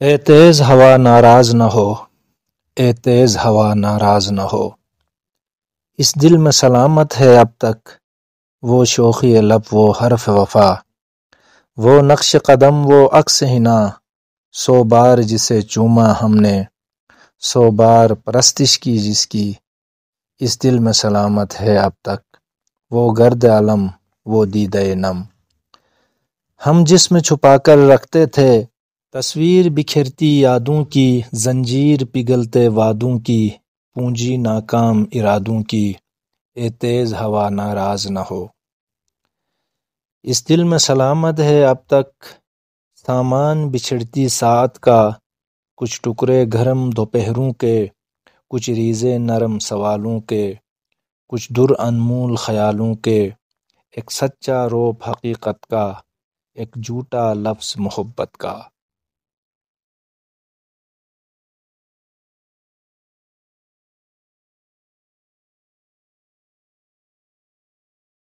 اے تیز ہوا ناراض نہ ہو، اے تیز ہوا ناراض نہ ہو، اس دل میں سلامت ہے اب تک وہ شوخی لب وہ حرف وفا، وہ نقش قدم وہ عکس حنا، 100 بار جسے چوما ہم نے، 100 بار پرستش کی جس کی، اس دل میں سلامت ہے اب تک وہ گرد علم وہ دیدہ نم۔ ہم جسم چھپا کر رکھتے تھے تصویر بکھرتی یادوں کی، زنجیر پگھلتے وعدوں کی، پونجی ناکام ارادوں کی، اے تیز ہوا ناراض نہ ہو۔ اس دل میں سلامت ہے اب تک سامان بچھڑتی ساعت کا، کچھ ٹکڑے گرم دوپہروں کے، کچھ ریزے نرم سوالوں کے، کچھ در انمول خیالوں کے، ایک سچا روپ حقیقت کا، ایک جھوٹا لفظ محبت کا۔